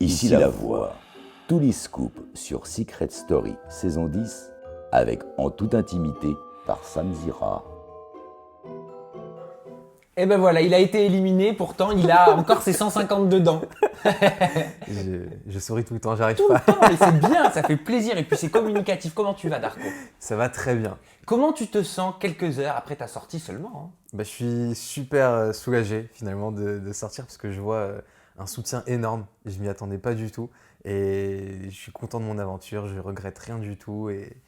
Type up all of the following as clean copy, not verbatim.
Ici la voix. Tous les scoops sur Secret Story saison 10 avec En toute intimité par Sam Zira. Et ben voilà, il a été éliminé, pourtant il a encore ses 150 dedans. Je souris tout le temps, j'arrive Tout pas. le temps, mais c'est bien, ça fait plaisir et puis c'est communicatif. Comment tu vas, Darko? Ça va très bien. Comment tu te sens quelques heures après ta sortie seulement, hein? Je suis super soulagé finalement de sortir parce que je vois un soutien énorme. Je m'y attendais pas du tout et je suis content de mon aventure, je regrette rien du tout et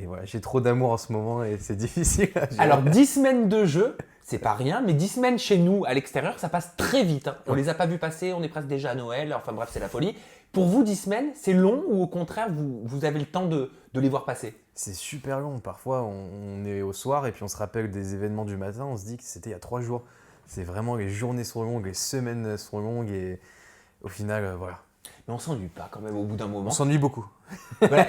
voilà, j'ai trop d'amour en ce moment et c'est difficile à gérer. Alors 10 semaines de jeu, c'est pas rien, mais 10 semaines chez nous, à l'extérieur, ça passe très vite, hein. On les a pas vus passer, on est presque déjà à Noël, enfin bref, c'est la folie. Pour vous, 10 semaines, c'est long ou au contraire, vous avez le temps de les voir passer? C'est super long, parfois on est au soir et puis on se rappelle des événements du matin, on se dit que c'était il y a 3 jours. C'est vraiment, les journées sont longues, les semaines sont longues et au final, voilà. Mais on s'ennuie pas quand même au bout d'un moment. On s'ennuie beaucoup. Voilà,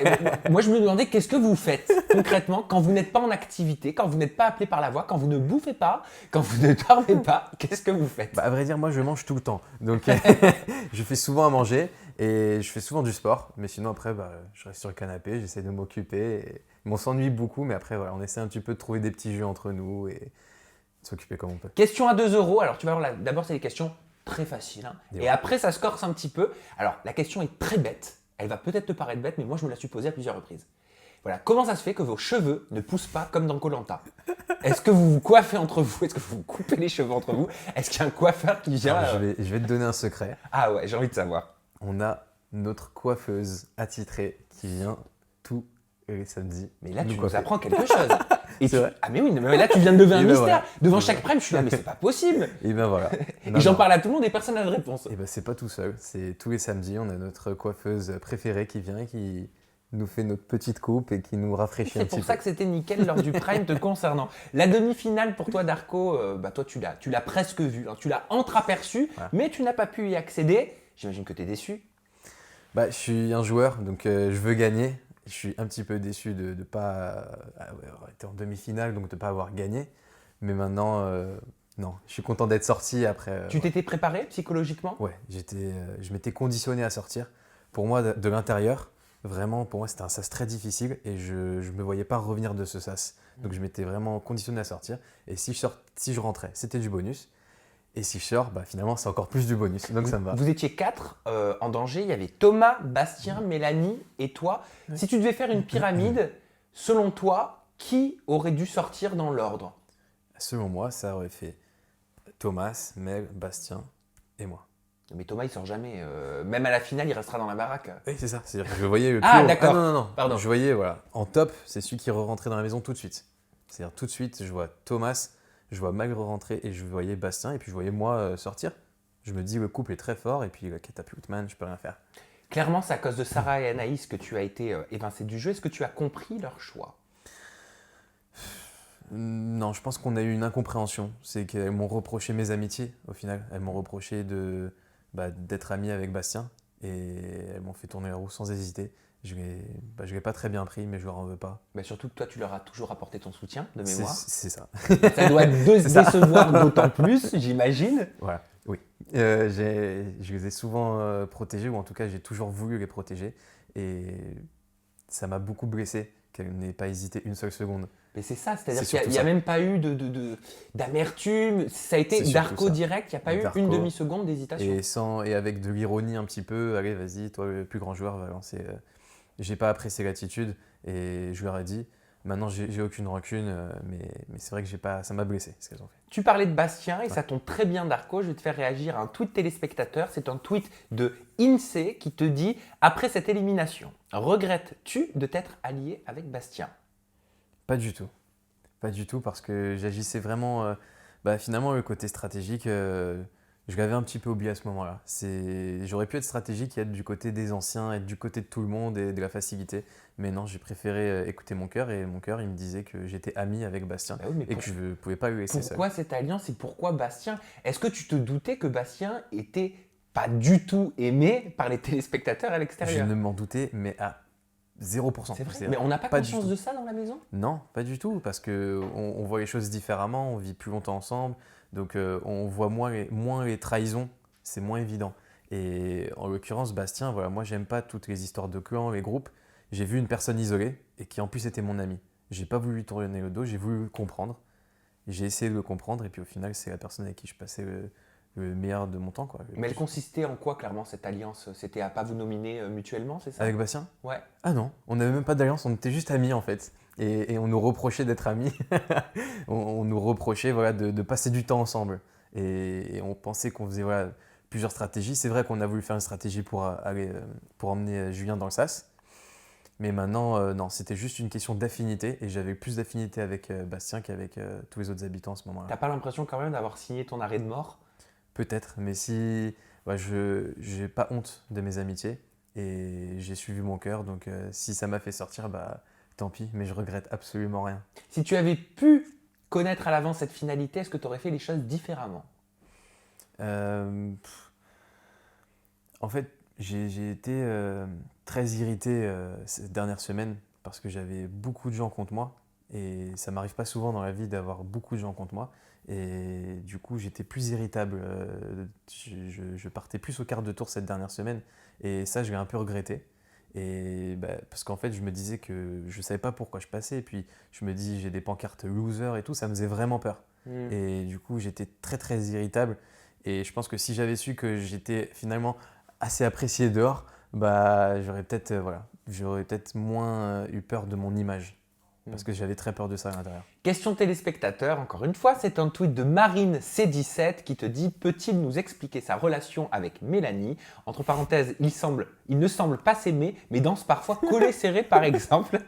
moi, je me demandais qu'est-ce que vous faites concrètement quand vous n'êtes pas en activité, quand vous n'êtes pas appelé par la voix, quand vous ne bouffez pas, quand vous ne dormez pas, qu'est-ce que vous faites? À vrai dire, moi je mange tout le temps. Donc je fais souvent à manger et je fais souvent du sport. Mais sinon après, je reste sur le canapé, j'essaie de m'occuper. On s'ennuie beaucoup, mais après voilà, on essaie un petit peu de trouver des petits jeux entre nous et de s'occuper comme on peut. Question à 2 euros. Alors tu vas voir, d'abord c'est des questions très faciles, hein. Et après ça se corse un petit peu. Alors la question est très bête. Elle va peut-être te paraître bête, mais moi je me la suis posée à plusieurs reprises. Voilà, comment ça se fait que vos cheveux ne poussent pas comme dans Koh-Lanta? Est-ce que vous vous coiffez entre vous? Est-ce que vous vous coupez les cheveux entre vous? Est-ce qu'il y a un coiffeur qui vient? Alors, je vais te donner un secret. Ah ouais, j'ai envie de savoir. On a notre coiffeuse attitrée qui vient tous les samedis. Mais là, tu nous coiffer. apprends quelque chose. Et C'est vrai. Ah mais oui, mais là, tu viens de lever un Et ben mystère. voilà. Devant Et chaque prime, je suis là, mais c'est pas possible. Et ben voilà. Et j'en parle à tout le monde et personne n'a de réponse. Et c'est pas tout seul, c'est tous les samedis, on a notre coiffeuse préférée qui vient et qui nous fait notre petite coupe et qui nous rafraîchit un C'est petit pour ça peu. que c'était nickel lors du prime te concernant. La demi-finale pour toi, Darko, toi, tu l'as presque vue, hein. Tu l'as entreaperçue, Voilà. mais tu n'as pas pu y accéder. J'imagine que tu es déçu. Je suis un joueur, donc je veux gagner. Je suis un petit peu déçu de ne pas avoir été en demi-finale, donc de ne pas avoir gagné. Mais maintenant, non, je suis content d'être sorti après. Tu t'étais préparé psychologiquement? Ouais, je m'étais conditionné à sortir. Pour moi, de l'intérieur, vraiment, pour moi, c'était un sas très difficile et je ne me voyais pas revenir de ce sas. Donc, je m'étais vraiment conditionné à sortir. Et si je rentrais, c'était du bonus. Et si je sors, finalement, c'est encore plus du bonus. Donc, ça me va. Vous étiez 4 en danger. Il y avait Thomas, Bastien, Mélanie et toi. Ouais. Si tu devais faire une pyramide, selon toi, qui aurait dû sortir dans l'ordre? Selon moi, ça aurait fait Thomas, Mel, Bastien et moi. Mais Thomas, il sort jamais. Même à la finale, il restera dans la baraque. Oui, c'est ça. C'est-à-dire que je voyais le plus Ah, haut. d'accord. Non. Pardon. Je voyais, voilà, en top, c'est celui qui rentrait dans la maison tout de suite. C'est-à-dire tout de suite, je vois Thomas, je vois Mag rentrer et je voyais Bastien et puis je voyais moi sortir. Je me dis, le couple est très fort et puis Catapultman, je peux rien faire. Clairement, c'est à cause de Sarah et Anaïs que tu as été évincé du jeu. Est-ce que tu as compris leur choix? Non, je pense qu'on a eu une incompréhension. C'est qu'elles m'ont reproché mes amitiés, au final. Elles m'ont reproché d'être ami avec Bastien et elles m'ont fait tourner la roue sans hésiter. Je ne l'ai pas très bien pris, mais je leur en veux pas. Surtout que toi, tu leur as toujours apporté ton soutien de mémoire. C'est ça. Ça doit décevoir d'autant plus, j'imagine. Voilà, oui. Je les ai souvent protégés, ou en tout cas, j'ai toujours voulu les protéger. Et ça m'a beaucoup blessé qu'elles n'aient pas hésité une seule seconde. Mais c'est ça, c'est-à-dire C'est qu'il n'y surtout a ça. même pas eu d'amertume. Ça a été C'est surtout Darko ça. direct, il n'y a pas eu Darko. une demi-seconde d'hésitation. Et avec de l'ironie un petit peu, allez, vas-y, toi, le plus grand joueur, va lancer. J'ai pas apprécié l'attitude et je leur ai dit, maintenant, j'ai aucune rancune, mais c'est vrai que ça m'a blessé ce qu'elles ont fait. Tu parlais de Bastien et ça tombe très bien, Darko. Je vais te faire réagir à un tweet téléspectateur. C'est un tweet de INSEE qui te dit « Après cette élimination, regrettes-tu de t'être allié avec Bastien ?» Pas du tout. Pas du tout, parce que j'agissais vraiment. Finalement, le côté stratégique, je l'avais un petit peu oublié à ce moment-là. J'aurais pu être stratégique et être du côté des anciens, être du côté de tout le monde et de la facilité. Mais non, j'ai préféré écouter mon cœur et mon cœur, il me disait que j'étais ami avec Bastien Bah oui, mais et que je ne pouvais pas le laisser seul. pourquoi cette alliance et pourquoi Bastien? Est-ce que tu te doutais que Bastien était pas du tout aimé par les téléspectateurs à Je l'extérieur? ne m'en doutais, mais à 0%. C'est vrai, mais on n'a pas du conscience tout. de ça dans la maison? Non, pas du tout, parce qu'on voit les choses différemment, on vit plus longtemps ensemble, donc on voit moins les trahisons, c'est moins évident. Et en l'occurrence, Bastien, voilà, moi, j'aime pas toutes les histoires de clans, les groupes. J'ai vu une personne isolée et qui en plus était mon ami. J'ai pas voulu lui tourner le dos, j'ai voulu le comprendre. J'ai essayé de le comprendre et puis au final, c'est la personne avec qui je passais le meilleur de mon temps, quoi. Mais elle consistait en quoi, clairement, cette alliance? C'était à pas vous nominer mutuellement, c'est ça? Avec Bastien? Ouais. Ah non, on n'avait même pas d'alliance, on était juste amis en fait. Et on nous reprochait d'être amis. On nous reprochait voilà, de passer du temps ensemble. Et on pensait qu'on faisait voilà, plusieurs stratégies. C'est vrai qu'on a voulu faire une stratégie pour emmener Julien dans le SAS. Mais maintenant, non, c'était juste une question d'affinité. Et j'avais plus d'affinité avec Bastien qu'avec tous les autres habitants à ce moment-là. T'as pas l'impression quand même d'avoir signé ton arrêt de mort? Peut-être, mais si je n'ai pas honte de mes amitiés. Et j'ai suivi mon cœur. Donc si ça m'a fait sortir, tant pis, mais je regrette absolument rien. Si tu avais pu connaître à l'avance cette finalité, est-ce que tu aurais fait les choses différemment? En fait, j'ai été très irrité ces dernières semaines parce que j'avais beaucoup de gens contre moi et ça m'arrive pas souvent dans la vie d'avoir beaucoup de gens contre moi et du coup j'étais plus irritable, je partais plus au quart de tour cette dernière semaine et ça je l'ai un peu regretté et parce qu'en fait je me disais que je savais pas pourquoi je passais et puis je me dis j'ai des pancartes loser et tout, ça me faisait vraiment peur et du coup j'étais très très irritable et je pense que si j'avais su que j'étais finalement assez apprécié dehors, j'aurais peut-être moins eu peur de mon image. Parce que j'avais très peur de ça à l'intérieur. Question téléspectateur, encore une fois, c'est un tweet de Marine C17 qui te dit « Peut-il nous expliquer sa relation avec Mélanie ?» Entre parenthèses, il ne semble pas s'aimer, mais danse parfois collé serré par exemple.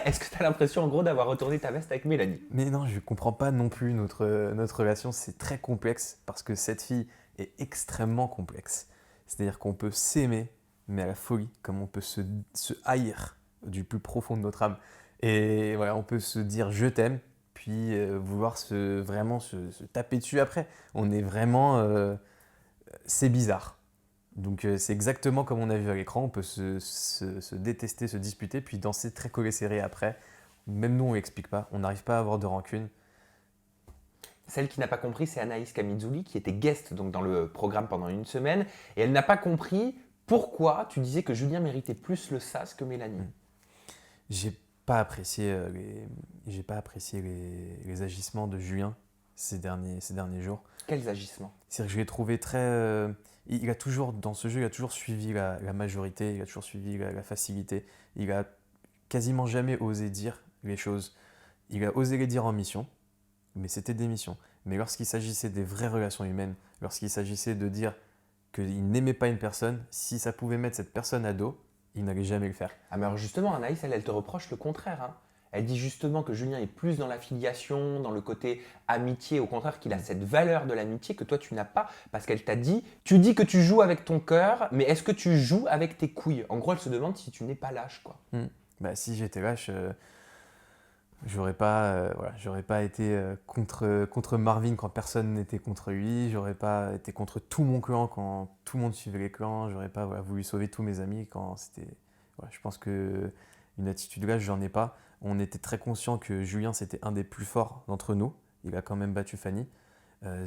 Est-ce que tu as l'impression en gros d'avoir retourné ta veste avec Mélanie? Mais non, je ne comprends pas non plus notre relation. C'est très complexe parce que cette fille est extrêmement complexe. C'est-à-dire qu'on peut s'aimer, mais à la folie, comme on peut se haïr du plus profond de notre âme. Et voilà, on peut se dire je t'aime, puis vouloir vraiment se taper dessus après. On est vraiment... c'est bizarre. Donc c'est exactement comme on a vu à l'écran, on peut se détester, se disputer, puis danser très collé serré après. Même nous, on n'explique pas, on n'arrive pas à avoir de rancune. Celle qui n'a pas compris, c'est Anaïs Camizuli, qui était guest donc, dans le programme pendant une semaine. Et elle n'a pas compris pourquoi tu disais que Julien méritait plus le SAS que Mélanie. J'ai pas apprécié les agissements de Julien ces derniers jours. Quels agissements? C'est-à-dire que je l'ai trouvé très... il a toujours, dans ce jeu, il a toujours suivi la majorité, il a toujours suivi la facilité. Il a quasiment jamais osé dire les choses. Il a osé les dire en mission, mais c'était des missions. Mais lorsqu'il s'agissait des vraies relations humaines, lorsqu'il s'agissait de dire qu'il n'aimait pas une personne, si ça pouvait mettre cette personne à dos, il n'allait jamais le faire. Ah mais alors justement, Anaïs, elle te reproche le contraire. Hein. Elle dit justement que Julien est plus dans l'affiliation, dans le côté amitié, au contraire qu'il a cette valeur de l'amitié que toi tu n'as pas, parce qu'elle t'a dit, tu dis que tu joues avec ton cœur, mais est-ce que tu joues avec tes couilles? En gros, elle se demande si tu n'es pas lâche, quoi. Si j'étais lâche, j'aurais pas été contre Marvin quand personne n'était contre lui, j'aurais pas été contre tout mon clan quand tout le monde suivait les clans, j'aurais pas voulu sauver tous mes amis quand c'était... je pense que une attitude là, j'en ai pas. On était très conscient que Julien, c'était un des plus forts d'entre nous. Il a quand même battu Fanny.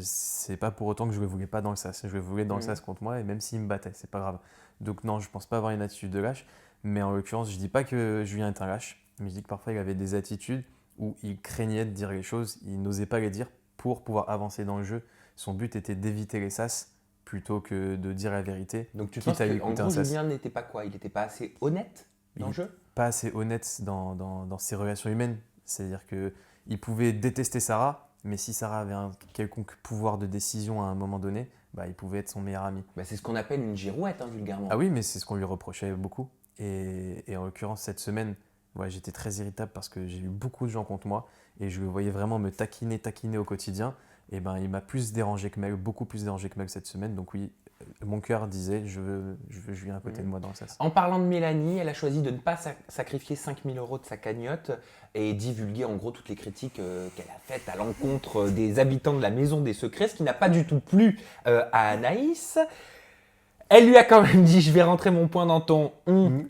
C'est pas pour autant que je le voulais pas dans le SAS. Je le voulais dans le SAS contre moi, et même s'il me battait, c'est pas grave. Donc non, je pense pas avoir une attitude de lâche. Mais en l'occurrence, je dis pas que Julien est un lâche, mais je dis que parfois il avait des attitudes où il craignait de dire les choses, il n'osait pas les dire pour pouvoir avancer dans le jeu. Son but était d'éviter les SAS plutôt que de dire la vérité. Donc tu penses qu'en gros, Julien n'était pas quoi? Il n'était pas assez honnête dans le jeu? Pas assez honnête dans ses relations humaines. C'est-à-dire qu'il pouvait détester Sarah, mais si Sarah avait un quelconque pouvoir de décision à un moment donné, il pouvait être son meilleur ami. C'est ce qu'on appelle une girouette, hein, vulgairement. Ah oui, mais c'est ce qu'on lui reprochait beaucoup. Et en l'occurrence, cette semaine, j'étais très irritable parce que j'ai eu beaucoup de gens contre moi et je le voyais vraiment me taquiner au quotidien. Et il m'a plus dérangé que Mel, beaucoup plus dérangé que Mel cette semaine. Donc oui, mon cœur disait je veux Julien à côté de moi dans le SAS. En parlant de Mélanie, elle a choisi de ne pas sacrifier 5 000 € de sa cagnotte et divulguer en gros toutes les critiques qu'elle a faites à l'encontre des habitants de la Maison des Secrets, ce qui n'a pas du tout plu à Anaïs. Elle lui a quand même dit, je vais rentrer mon point dans ton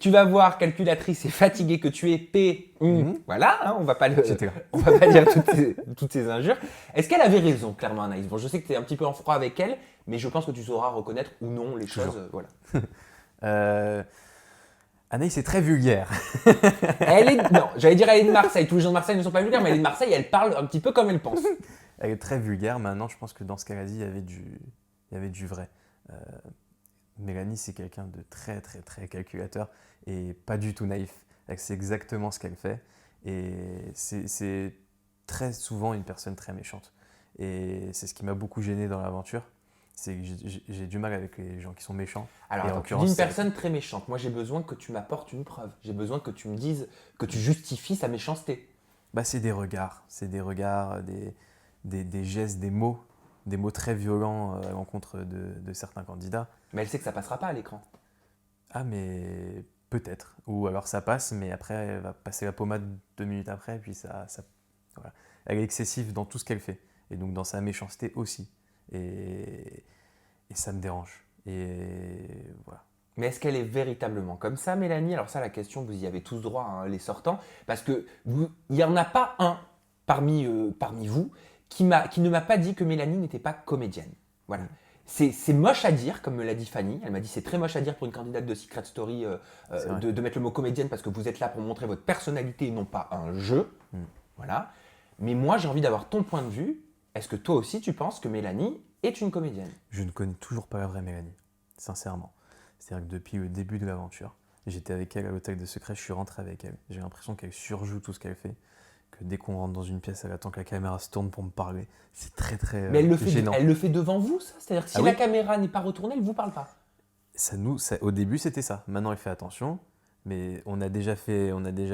Tu vas voir, calculatrice est fatiguée que tu es P. Voilà, hein, on va pas dire toutes ces injures. Est-ce qu'elle avait raison, clairement, Anaïs? Bon, je sais que tu es un petit peu en froid avec elle, mais je pense que tu sauras reconnaître ou non les choses. Voilà. Anaïs est très vulgaire. Non, j'allais dire elle est de Marseille. Tous les gens de Marseille ne sont pas vulgaires, mais elle est de Marseille et elle parle un petit peu comme elle pense. Elle est très vulgaire. Maintenant, je pense que dans ce qu'elle a dit, il y avait du vrai. Mélanie, c'est quelqu'un de très, très, très calculateur et pas du tout naïf. Elle sait exactement ce qu'elle fait. Et c'est très souvent une personne très méchante. Et c'est ce qui m'a beaucoup gêné dans l'aventure. C'est que j'ai du mal avec les gens qui sont méchants. Alors, attends, tu dis une personne très méchante. Moi, j'ai besoin que tu m'apportes une preuve. J'ai besoin que tu me dises, que tu justifies sa méchanceté. Bah, c'est des regards. C'est des regards, des gestes, des mots très violents à l'encontre de certains candidats. Mais elle sait que ça passera pas à l'écran. Ah, mais peut-être. Ou alors ça passe, mais après, elle va passer la pommade 2 minutes après, puis voilà. Elle est excessive dans tout ce qu'elle fait. Et donc dans sa méchanceté aussi. Et ça me dérange. Et voilà. Mais est-ce qu'elle est véritablement comme ça, Mélanie? Alors ça, la question, vous y avez tous droit, hein, les sortants. Parce que il n'y en a pas un parmi vous qui ne m'a pas dit que Mélanie n'était pas comédienne. Voilà. C'est moche à dire, comme me l'a dit Fanny. Elle m'a dit c'est très moche à dire pour une candidate de Secret Story de mettre le mot comédienne parce que vous êtes là pour montrer votre personnalité et non pas un jeu. Voilà. Mais moi, j'ai envie d'avoir ton point de vue. Est-ce que toi aussi, tu penses que Mélanie est une comédienne? Je ne connais toujours pas la vraie Mélanie, sincèrement. C'est-à-dire que depuis le début de l'aventure, j'étais avec elle à l'hôtel de secret, je suis rentré avec elle. J'ai l'impression qu'elle surjoue tout ce qu'elle fait. Que dès qu'on rentre dans une pièce, elle attend que la caméra se tourne pour me parler. C'est très très Mais elle gênant. Elle le fait devant vous, ça? C'est-à-dire que si la caméra n'est pas retournée, elle ne vous parle pas? Au début, c'était ça. Maintenant, elle fait attention. Mais on a déjà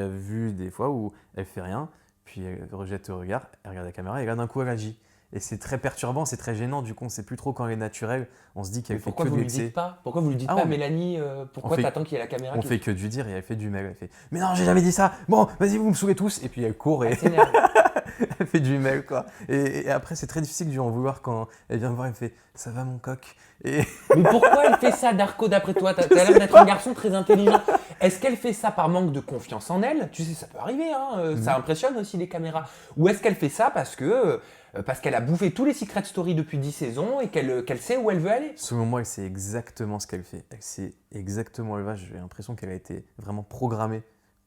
vu des fois où elle fait rien, puis elle rejette le regard, elle regarde la caméra et là d'un coup elle agit. Et c'est très perturbant, c'est très gênant. Du coup, on ne sait plus trop quand elle est naturelle. On se dit qu'elle fait que de l'excès. Pourquoi vous lui dites pas, Mélanie, pourquoi t'attends qu'il y ait la caméra? On fait que de lui dire et elle fait du mail. Elle fait mais non, j'ai jamais dit ça. Bon, vas-y, vous me saoulez tous. Et puis elle court et elle fait du mail quoi. Et après, c'est très difficile de lui en vouloir quand elle vient me voir. Elle me fait ça va mon coq. Mais pourquoi elle fait ça, Darko, d'après toi? T'as l'air d'être un garçon très intelligent. Est-ce qu'elle fait ça par manque de confiance en elle? Tu sais, ça peut arriver, hein, ça impressionne aussi les caméras. Ou est-ce qu'elle fait ça parce qu'elle a bouffé tous les Secret Story depuis 10 saisons et qu'elle sait où elle veut aller? Selon moi, elle sait exactement ce qu'elle fait. Elle sait exactement où elle va. J'ai l'impression qu'elle a été vraiment programmée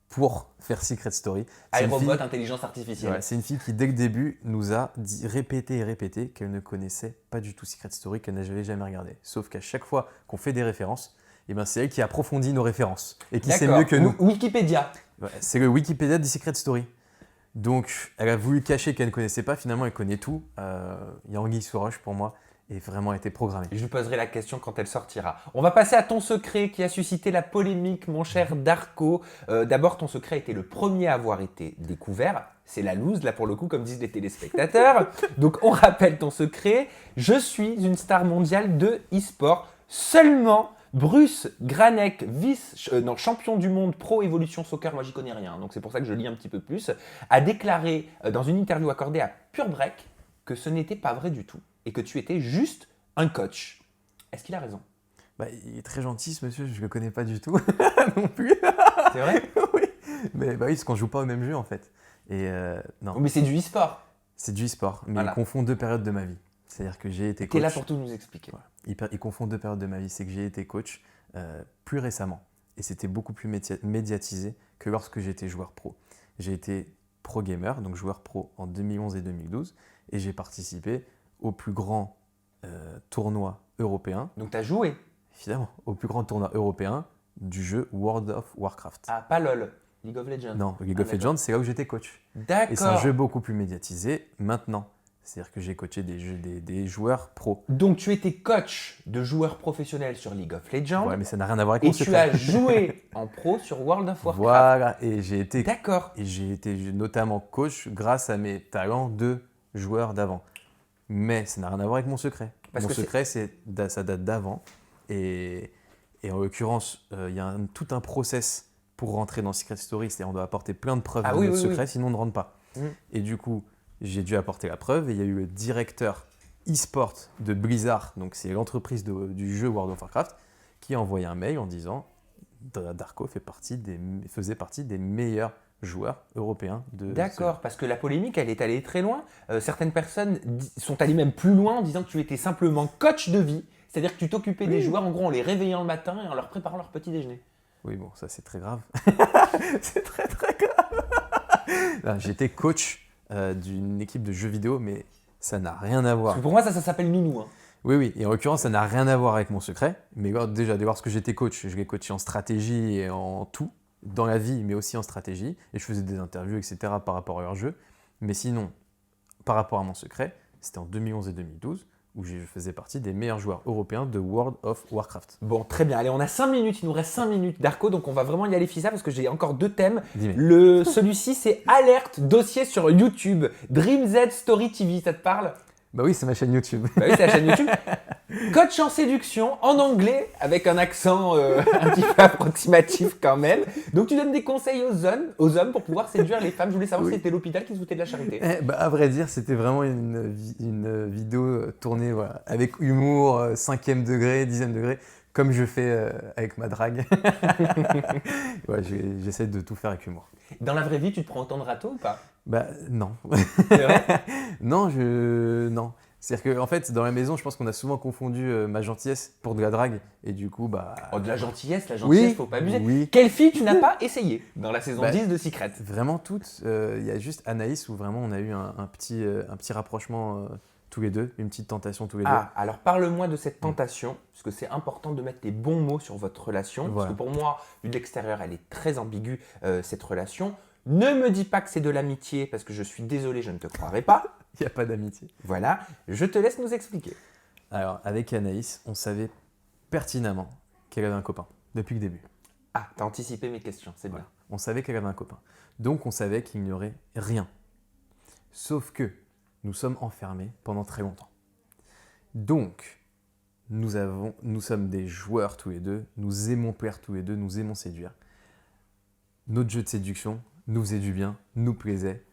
pour faire Secret Story. iRobot, intelligence artificielle. Ouais, c'est une fille qui, dès le début, nous a répété et répété qu'elle ne connaissait pas du tout Secret Story, qu'elle n'avait jamais regardé. Sauf qu'à chaque fois qu'on fait des références, eh ben, c'est elle qui approfondit nos références et qui sait mieux que nous. Wikipédia. Ouais, c'est le Wikipédia du Secret Story. Donc, elle a voulu cacher qu'elle ne connaissait pas. Finalement, elle connaît tout. Il y a anguille sous roche pour moi. Et vraiment été programmée. Je lui poserai la question quand elle sortira. On va passer à ton secret qui a suscité la polémique, mon cher Darko. D'abord, ton secret était le premier à avoir été découvert. C'est la loose, là pour le coup, comme disent les téléspectateurs. Donc, on rappelle ton secret. Je suis une star mondiale de e-sport. Seulement Bruce Granek, champion du monde Pro Evolution Soccer, moi j'y connais rien, donc c'est pour ça que je lis un petit peu plus, a déclaré dans une interview accordée à Pure Break que ce n'était pas vrai du tout et que tu étais juste un coach. Est-ce qu'il a raison? Il est très gentil ce monsieur, je ne le connais pas du tout non plus. C'est vrai? Oui, mais oui, parce qu'on ne joue pas au même jeu en fait. Et non. Mais c'est du e-sport. C'est du e-sport, mais il confond 2 périodes de ma vie. C'est-à-dire que j'ai été coach. Tu es là pour tout nous expliquer. Voilà. Il confond 2 périodes de ma vie. C'est que j'ai été coach plus récemment. Et c'était beaucoup plus médiatisé que lorsque j'étais joueur pro. J'ai été pro gamer, donc joueur pro en 2011 et 2012. Et j'ai participé au plus grand tournoi européen. Donc tu as joué? Évidemment, au plus grand tournoi européen du jeu World of Warcraft. Ah, pas LoL, League of Legends. Non, League of Legends, c'est là où j'étais coach. D'accord. Et c'est un jeu beaucoup plus médiatisé maintenant. C'est-à-dire que j'ai coaché des joueurs pros. Donc tu étais coach de joueurs professionnels sur League of Legends. Ouais, mais ça n'a rien à voir avec mon secret. Et tu as joué en pro sur World of Warcraft. Voilà, et j'ai été. D'accord. Et j'ai été notamment coach grâce à mes talents de joueur d'avant. Mais ça n'a rien à voir avec mon secret. Mon secret, ça date d'avant. Et en l'occurrence, il y a tout un process pour rentrer dans Secret Story. C'est-à-dire qu'on doit apporter plein de preuves de notre secret, sinon on ne rentre pas. Et du coup, j'ai dû apporter la preuve. Et il y a eu le directeur e-sport de Blizzard, donc c'est l'entreprise du jeu World of Warcraft, qui a envoyé un mail en disant Darko faisait partie des meilleurs joueurs européens de. D'accord, parce que la polémique, elle est allée très loin. Certaines personnes sont allées même plus loin en disant que tu étais simplement coach de vie, c'est-à-dire que tu t'occupais des joueurs en gros en les réveillant le matin et en leur préparant leur petit déjeuner. Oui, bon, ça c'est très grave. C'est très très grave. Non, j'étais coach d'une équipe de jeux vidéo, mais ça n'a rien à voir. Parce que pour moi, ça s'appelle nounou. Hein. Oui, et en l'occurrence, ça n'a rien à voir avec mon secret. Mais déjà, de voir ce que j'étais coach, je l'ai coaché en stratégie et en tout, dans la vie, mais aussi en stratégie. Et je faisais des interviews, etc. par rapport à leur jeu. Mais sinon, par rapport à mon secret, c'était en 2011 et 2012, où je faisais partie des meilleurs joueurs européens de World of Warcraft. Bon, très bien. Allez, on a 5 minutes. Il nous reste 5 minutes, Darko. Donc, on va vraiment y aller fisa parce que j'ai encore 2 thèmes. Celui-ci, c'est alerte dossier sur YouTube. Dream Z Story TV. Ça te parle? Bah oui, c'est ma chaîne YouTube. Bah oui, c'est la chaîne YouTube. Coach en séduction, en anglais, avec un accent un petit peu approximatif quand même. Donc, tu donnes des conseils aux hommes pour pouvoir séduire les femmes. Je voulais savoir si c'était l'hôpital qui se foutait de la charité. À vrai dire, c'était vraiment une vidéo tournée avec humour, 5e degré, 10e degré, comme je fais avec ma drague. J'essaie de tout faire avec humour. Dans la vraie vie, tu te prends autant de râteaux ou pas? Bah non. C'est vrai? Non. C'est-à-dire qu'en fait, dans la maison, je pense qu'on a souvent confondu ma gentillesse pour de la drague. Et du coup, bah. Oh, de la gentillesse, oui, faut pas abuser. Oui. Quelle fille tu n'as pas essayé dans la saison 10 de Secret? Vraiment toutes. Il y a juste Anaïs où vraiment on a eu un petit rapprochement tous les deux, une petite tentation tous les deux. Ah, alors parle-moi de cette tentation, parce que c'est important de mettre les bons mots sur votre relation. Voilà. Parce que pour moi, vu de l'extérieur, elle est très ambiguë, cette relation. Ne me dis pas que c'est de l'amitié, parce que je suis désolé, je ne te croirai pas. Il n'y a pas d'amitié. Voilà, je te laisse nous expliquer. Alors, avec Anaïs, on savait pertinemment qu'elle avait un copain, depuis le début. Ah, t'as anticipé mes questions, c'est bien. On savait qu'elle avait un copain. Donc, on savait qu'il n'y aurait rien. Sauf que nous sommes enfermés pendant très longtemps. Donc, nous sommes des joueurs tous les deux, nous aimons plaire tous les deux, nous aimons séduire. Notre jeu de séduction nous faisait du bien, nous plaisait.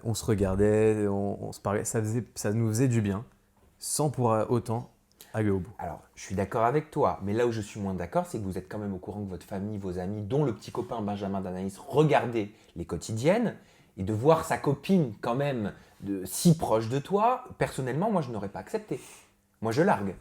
On se regardait, on se parlait, ça nous faisait du bien, sans pour autant aller au bout. Alors, je suis d'accord avec toi, mais là où je suis moins d'accord, c'est que vous êtes quand même au courant que votre famille, vos amis, dont le petit copain Benjamin d'Anaïs, regardaient les quotidiennes, et de voir sa copine quand même si proche de toi, personnellement, moi, je n'aurais pas accepté. Moi, je largue.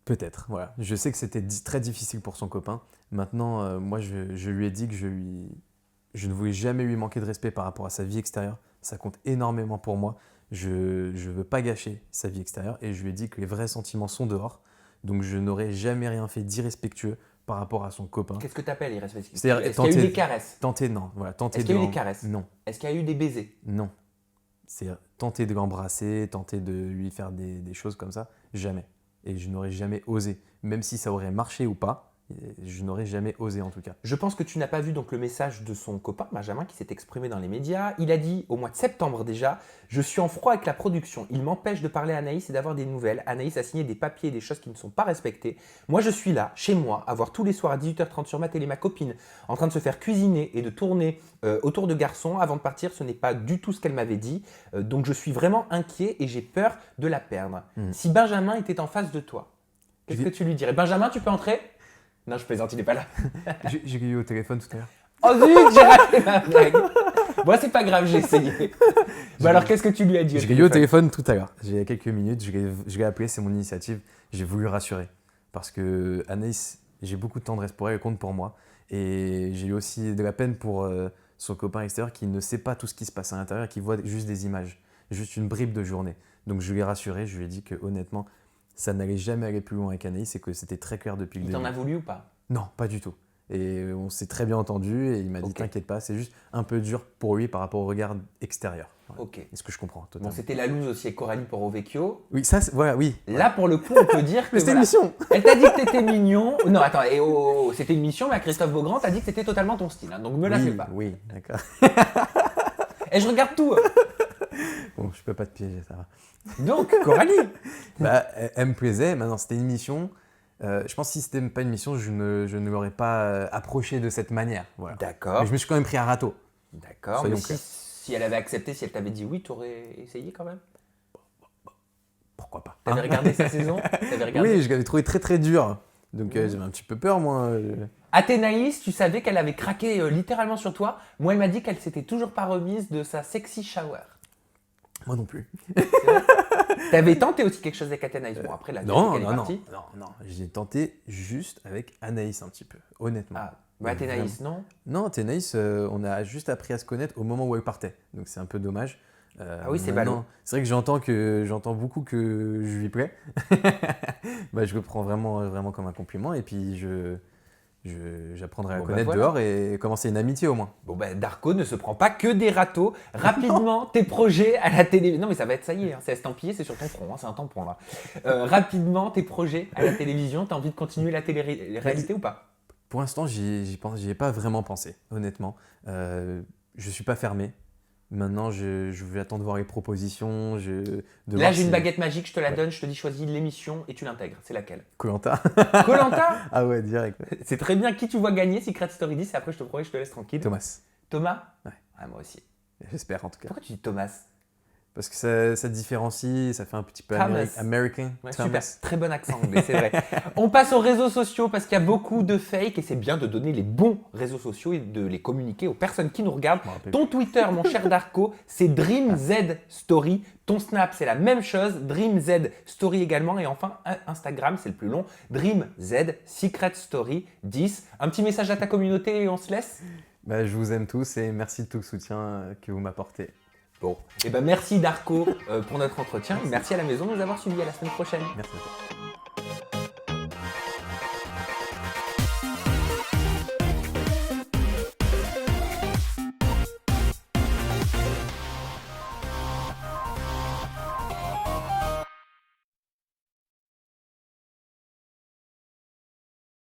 Peut-être, voilà. Je sais que c'était très difficile pour son copain. Maintenant, moi, je lui ai dit que je ne voulais jamais lui manquer de respect par rapport à sa vie extérieure. Ça compte énormément pour moi. Je ne veux pas gâcher sa vie extérieure et je lui ai dit que les vrais sentiments sont dehors. Donc, je n'aurais jamais rien fait d'irrespectueux par rapport à son copain. Qu'est-ce que tu appelles irrespectueux? C'est-à-dire, est-ce qu'il y a eu des caresses? Non. Voilà, est-ce qu'il y a eu des caresses? Non. Est-ce qu'il y a eu des baisers? Non. C'est tenter de l'embrasser, tenter de lui faire des choses comme ça. Jamais. Et je n'aurais jamais osé. Même si ça aurait marché ou pas, je n'aurais jamais osé en tout cas. Je pense que tu n'as pas vu donc le message de son copain Benjamin qui s'est exprimé dans les médias. Il a dit au mois de septembre déjà « Je suis en froid avec la production. Il m'empêche de parler à Anaïs et d'avoir des nouvelles. Anaïs a signé des papiers et des choses qui ne sont pas respectées. Moi je suis là, chez moi, à voir tous les soirs à 18h30 sur ma télé ma copine en train de se faire cuisiner et de tourner autour de garçons. Avant de partir, ce n'est pas du tout ce qu'elle m'avait dit. Donc je suis vraiment inquiet et j'ai peur de la perdre. Si Benjamin était en face de toi, qu'est-ce que tu lui dirais? Benjamin, tu peux entrer? Non, je plaisante, il n'est pas là. J'ai eu au téléphone tout à l'heure. Oh zut, j'ai raté ma blague. Bon, c'est pas grave, j'ai essayé. Bah alors, qu'est-ce que tu lui as dit? J'ai eu au téléphone tout à l'heure. Il y a quelques minutes, je l'ai appelé, c'est mon initiative. J'ai voulu rassurer. Parce que Anaïs, j'ai beaucoup de tendresse pour elle, elle compte pour moi. Et j'ai eu aussi de la peine pour son copain extérieur qui ne sait pas tout ce qui se passe à l'intérieur et qui voit juste des images, juste une bribe de journée. Donc je lui ai rassuré, je lui ai dit que honnêtement, ça n'allait jamais aller plus loin avec Anaïs et que c'était très clair depuis le début. Il t'en a voulu ou pas? Non, pas du tout. Et on s'est très bien entendu et il m'a dit t'inquiète pas, c'est juste un peu dur pour lui par rapport au regard extérieur. Voilà. Ok. Est-ce que je comprends totalement. Bon, c'était la loose aussi avec Coralie Porovecchio. Oui, ça, voilà, oui. Là, pour le coup, on peut dire que. Mais c'était une mission. Elle t'a dit que t'étais mignon. Non, attends, c'était une mission, mais à Christophe Beaugrand, t'as dit que c'était totalement ton style. Hein, donc me la fais pas. Oui, d'accord. Et je regarde tout. Bon, je peux pas te piéger, ça va. Donc, Coralie. Bah, elle me plaisait. Maintenant, c'était une mission. Je pense que si c'était pas une mission, je ne l'aurais pas approché de cette manière. Voilà. D'accord. Mais je me suis quand même pris un râteau. D'accord. Mais si elle avait accepté, si elle t'avait dit oui, t'aurais essayé quand même? Pourquoi pas? T'avais regardé sa saison? Oui, je l'avais trouvé très très dur. Donc j'avais un petit peu peur, moi. Athénaïs, tu savais qu'elle avait craqué littéralement sur toi. Moi, elle m'a dit qu'elle s'était toujours pas remise de sa sexy shower. Moi non plus. T'avais tenté aussi quelque chose avec Athénaïs. Bon, après, la Non, elle est non, non, partie. non. J'ai tenté juste avec Anaïs un petit peu, honnêtement. Ah, mais Athénaïs, non? Non, Athénaïs, on a juste appris à se connaître au moment où elle partait. Donc c'est un peu dommage. Ah oui, c'est maintenant, ballot. c'est vrai que j'entends beaucoup que je lui plais. Bah, je le prends vraiment comme un compliment. Et puis j'apprendrai à Bon, bah, connaître voilà. dehors et commencer une amitié au moins. Bon, ben, Darko ne se prend pas que des râteaux. Rapidement, tes projets à la télé. Non, mais ça va être, ça y est, hein, c'est estampillé, c'est sur ton front, hein, c'est un tampon là. Rapidement, tes projets à la télévision, t'as envie de continuer la télé-réalité ou pas? Pour l'instant, j'y ai pas vraiment pensé, honnêtement. Je suis pas fermé. Maintenant, je vais attendre de voir les propositions. Là, voir j'ai une si- baguette magique, je te la Ouais. donne, je te dis choisis l'émission et tu l'intègres. C'est laquelle? Koh-Lanta. Koh-Lanta. Ah ouais, direct. C'est très bien. Qui tu vois gagner Secret Story 10 et après, je te promets, je te laisse tranquille. Thomas. Thomas? Ouais. Ah, moi aussi. J'espère en tout cas. Pourquoi tu dis Thomas? Parce que ça différencie, ça fait un petit peu Thomas. American. Ouais, Thomas. super, très bon accent anglais, c'est vrai. On passe aux réseaux sociaux parce qu'il y a beaucoup de fake et c'est bien de donner les bons réseaux sociaux et de les communiquer aux personnes qui nous regardent. Je m'en rappelle Ton Twitter, mon cher Darko, c'est DreamZ Story. Ton Snap, c'est la même chose, DreamZ Story également. Et enfin, Instagram, c'est le plus long, DreamZ Secret Story 10. Un petit message à ta communauté et on se laisse. Bah, je vous aime tous et merci de tout le soutien que vous m'apportez. Bon, et ben merci Darko pour notre entretien. Et merci à la maison de nous avoir suivis. À la semaine prochaine. Merci à toi.